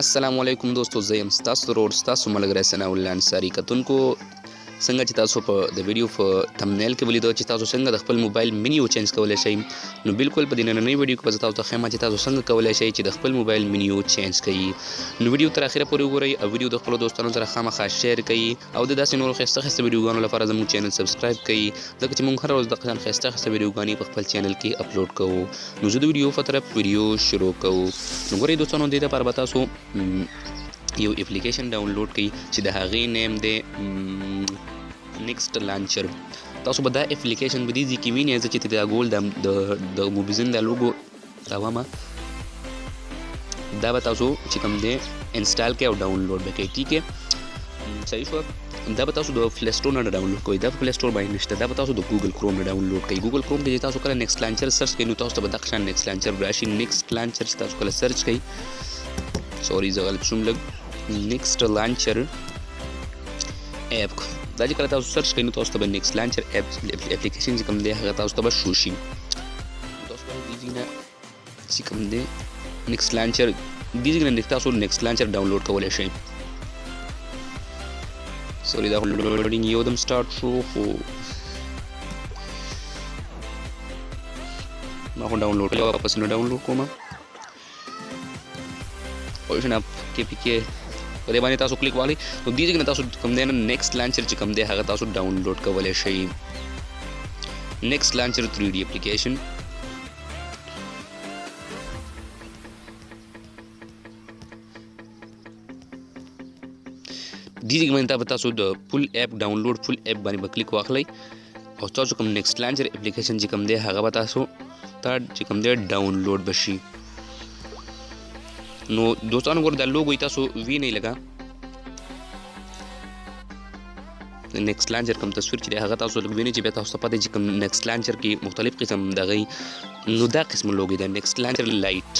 السلام علیکم دوستو، زه یم ستاسو ورور ستاسو ملګری ثناءالله انصاري. کتونکو څنګه چې تاسو په د ویډیو په تمنیل کې ولیدو چې تاسو څنګه د خپل موبایل مینیو چینج کولی شئ، نو بالکل په دې نننۍ ویډیو کې به زه تاسو ته ښیم چې تاسو څنګه کولی شئ چې د خپل موبایل مینیو چینج کړئ. نو ویډیو تر اخره پورې وګورئ او ویډیو د خپلو دوستانو سره خامخا شیر کړئ او د داسې نورو ښایسته ښایسته ویډیوګانو لپاره زموږ چینل سبسکرایب کړئ، ځکه چې موږ هره ورځ دغه شان ښایسته ښایسته ویډیوګانې په خپل چینل کې اپلوډ کوو. نو زه د ویډیو په طرف ویډیو شروع کوو. نو ګورئ دوستانو، دې لپاره به تاسو یو اپلیکیشن ډاونلوډ کړئ چې د هغې نیم دی نیکسټ لانچر. تاسو به دا اپلیکیشن په دې ځای کې وینئ، زه چې دا ګول د موبیزن دا لوګو راومه، دا به تاسو چې کوم دی انسټال کړئ او ډاونلوډ به کړئ. ټیک ہے، صحیح شو. دا به تاسو د پلی سټور نه ډاونلوډ کوئ، دا په پلی سټور باندې نشته، دا به تاسو د ګوګل کروم نه ډاونلوډ کوئ. ګوګل کروم کې چې تاسو کله نیکسټ لانچر سرچ کوئ نو تاسو ته به دغه شان نیکسټ لانچر راشي. نیکسټ لانچر چې تاسو کله سرچ کوئ، سوري زه غلط شوم لږ، نیکسټ لانچر ایپ دا چې کله تاسو سرچ کوئ نو تاسو ته به نیکسټ لانچر ایپ اپلیکیشن چې کوم دی هغه تاسو ته به شو شي. تاسو به دې ځای نه چې کوم دی نیکسټ لانچر دې ځای نه تاسو نیکسټ لانچر ډاونلوډ کولی شئ. سوري دا لوډینګ یو دم سټارټ شو، خو ما خو ډاونلوډ کړی، واپس نه ډاونلوډ کوم. اوپشن اپ کې پکې په دې باندې تاسو کلیک والی نو دې ځای نه تاسو کوم دی نه نیکسټ لانچر چې کوم دی هغه تاسو ډاونلوډ کولی شئ. نیکسټ لانچر 3D اپلیکیشن. دې ځای باندې تاسو د فل ایپ ډاونلوډ فل ایپ باندې به کلیک واخلئ او تاسو کوم نیکسټ لانچر اپلیکیشن چې کوم دی هغه به تاسو ته چې کوم دی ډاونلوډ به شي. نو دوستانو ګوره دا لوګو تاسو وینئ لکه د نیکسټ لانچر کوم تصویر چې دی هغه تاسو لږ وینئ چې بیا تاسو ته پته چې کوم نیکسټ لانچر کې مختلف قسم دغه نو دا قسم لوګو دی نیکسټ لانچر لایټ،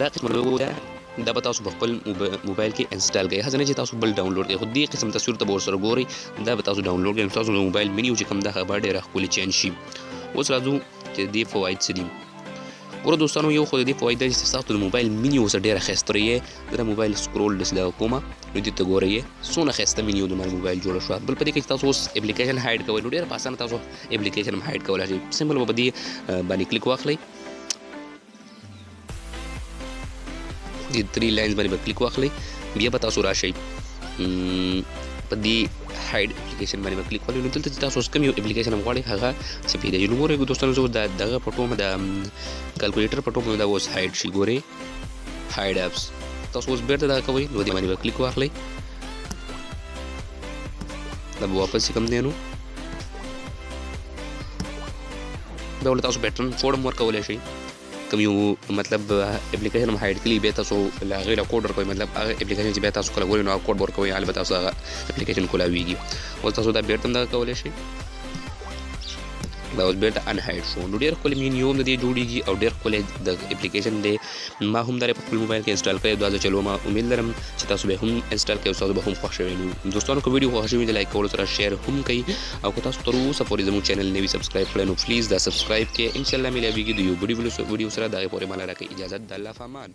دا قسم لوګو دی، دا به تاسو په خپل موبایل کې انسټال کړئ. هڅه نه چې تاسو بل ډاونلوډ کړئ، خو دې قسم تصویر ته به ورسره ګورئ، دا به تاسو ډاونلوډ کړئ. تاسو د موبایل مینیو چې کوم دا هغه به ډېره ښکلې چینج شي. اوس راځو چې دې فواید څه دي. ګوره دوستانو، یو خو د دې فواید دا چې ستاسو د موبایل مینیو سره ډېره ښایسته رهي. زه د موبایل سکرول ډسله کومه نو دې ته ګورئ څومره ښایسته مینیو د موبایل جوړه شوه. بل په دې کې چې تاسو اوس اپلیکیشن هایډ کوئ نو ډېر په اسانه تاسو اپلیکیشن هم هایډ کولی شئ. سمپل به په دې باندې کلیک واخلئ، دې 3 لاینز باندې به کلیک واخلئ، بیا به تاسو راشئ په دې هایډ اپلیکیشن باندې به کلیک واخلئ. نو دلته چې تاسو اوس کوم یو اپلیکیشن هم غواړئ هغه څپېږي. نو ګورئ دوستانو، زه دغه پټوم د کلکولیټر پټوم دا اوس هایډ شي. ګورئ هایډ اپس، تاسو اوس بیرته دغه کوئ نو دې باندې به کلیک واخلئ، دا به واپس کوم دی نو بیا ورته تاسو پیټرن کوډ هم ورکولی شئ. کوم یو مطلب اپلیکیشن هم هایډ کړي بیا تاسو له هغې له کوډ ورکوئ، مطلب هغه اپلیکیشن چې بیا تاسو کله ګورئ نو هغه کوډ به ورکوئ، هلته به تاسو هغه اپلیکیشن کولاویږي. اوس تاسو دا بیرته هم دغه کولی شئ، دا اوس بیرته ان هایډ شو. نو ډېر ښکلی مینیو هم د دې جوړېږي او ډېر ښکلی د اپلیکیشن دی. ما هم دا په خپل موبایل کې انسټال کړی، دا زه چلوم. امید لرم چې تاسو به هم انسټال کړئ او تاسو به هم خوښ شوی. نو دوستانو که ویډیو خوښ شوي د لایک کولو سره شیر هم کوئ او که تاسو تر اوسه پورې زموږ چینل نه وي سبسکرایب کړی نو پلیز دا سبسکرایب کړئ. انشاءالله میلاویږي د یو بډې ویډیو سره، د هغې پورې ما لره کوئ. اجازت د الله په امان.